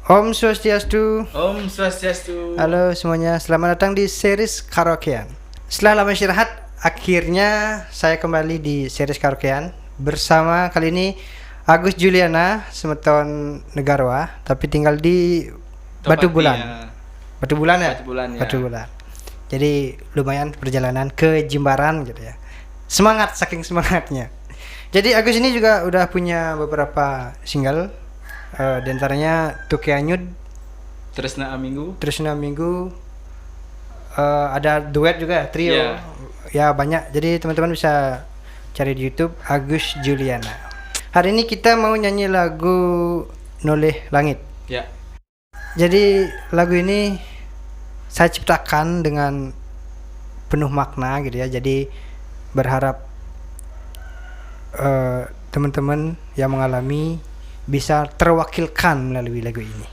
Om Swastiastu. Om Swastiastu. Halo semuanya, selamat datang di series karaokean. Setelah lama istirahat, akhirnya saya kembali di series karaokean bersama kali ini Agus Juliana, semeton Negarwa, tapi tinggal di Batu Bulan. Batu Bulan ya? Batu Bulan, ya. Batu Bulan. Jadi lumayan perjalanan ke Jimbaran gitu ya. Semangat, saking semangatnya. Jadi Agus ini juga udah punya beberapa single, di antaranya Tukeanyud, Tresna Minggu, ada duet juga, trio. Yeah. Ya banyak. Jadi teman-teman bisa cari di YouTube Agus Juliana. Hari ini kita mau nyanyi lagu Noleh Langit. Ya. Jadi lagu ini saya ciptakan dengan penuh makna gitu ya. Jadi berharap teman-teman yang mengalami bisa terwakilkan melalui lagu ini.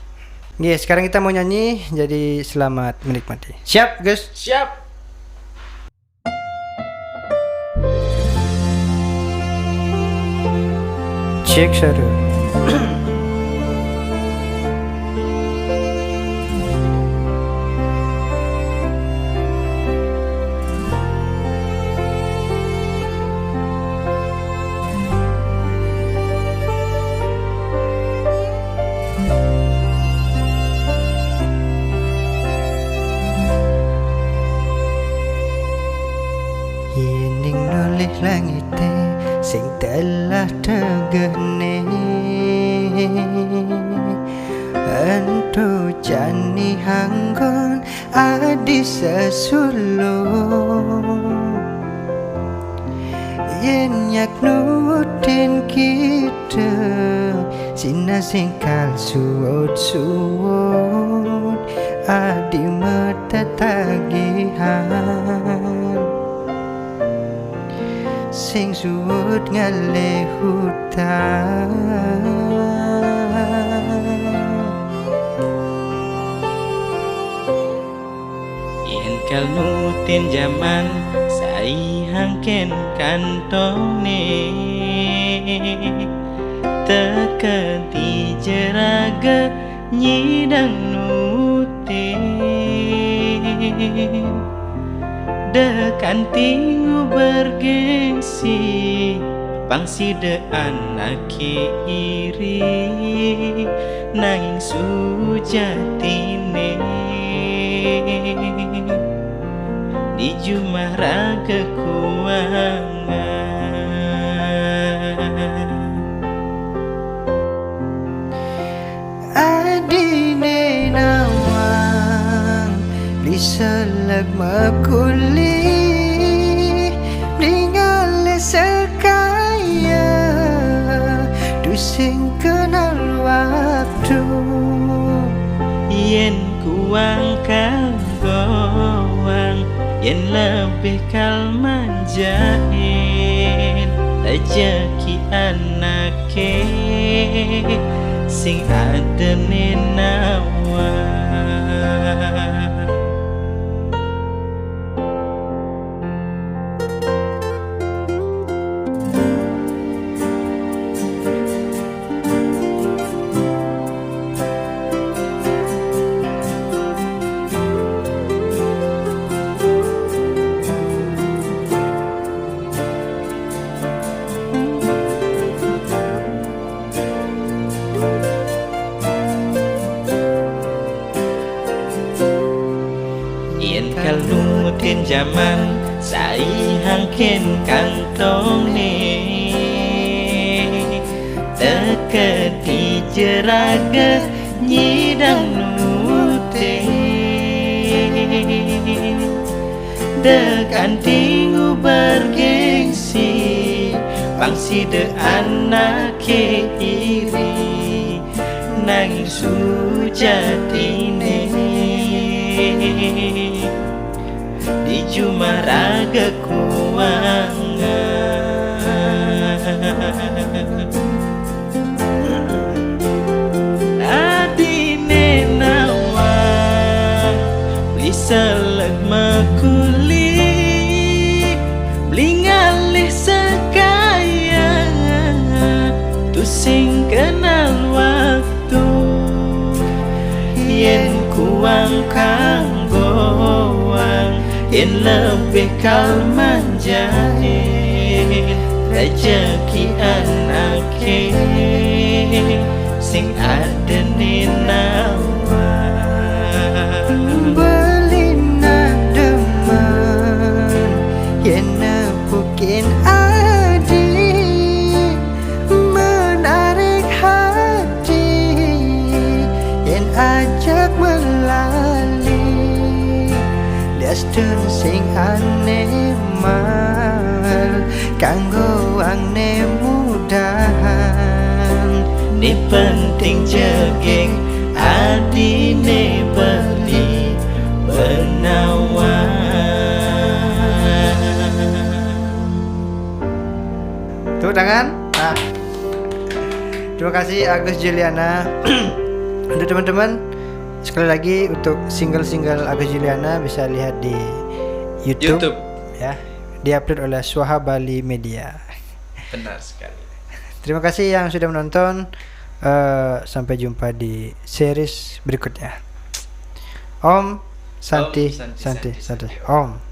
Oke, sekarang kita mau nyanyi, jadi selamat menikmati. Siap, Gus? Siap. Cek satu. Yening noleh langite sing telah tegene Anto jani hanggon adi sesulo Yen yak nutin kita Sina singkal suot adi mata tagihan sing suwut ngale hutan Yen kalnutin zaman sai hangken kantone teketi jeraga nyidang nutin dekantingu bergengsi pangsi de anake iri nanging sujatine di jumara kekuangan adine nawang bisa magmakuli ningale sekaya dusing kenal waktu yen kuang kagowang yen lebih kal manjain rezeki anake sing adene nawang yen kalnutin zaman sai hangken kantone teketi jeraga nyidang nute dekantingu bergengsi pangsi de anake iri nanging sujatine di jumara kekuangan adine nawang bisa magmakuli blingalih sekaya tu sing kenal waktu kuang kang goang yen lebih kal manjain rezeki anake sing ada ni nawa Belina demen yen nepukin adi menarik hati yen ajak melali dastun sing ane mal kanggo angne mudahan ni penting jegeng adine beli benawan. Tepuk tangan. Nah, terima kasih Agus Juliana. Untuk teman-teman, sekali lagi untuk single-single Agus Juliana bisa lihat di YouTube. Ya, diupload oleh Suha Bali Media. Benar sekali. Terima kasih yang sudah menonton. Sampai jumpa di series berikutnya. Om Santi Om, Santi, Santi Santi. Santi. Om.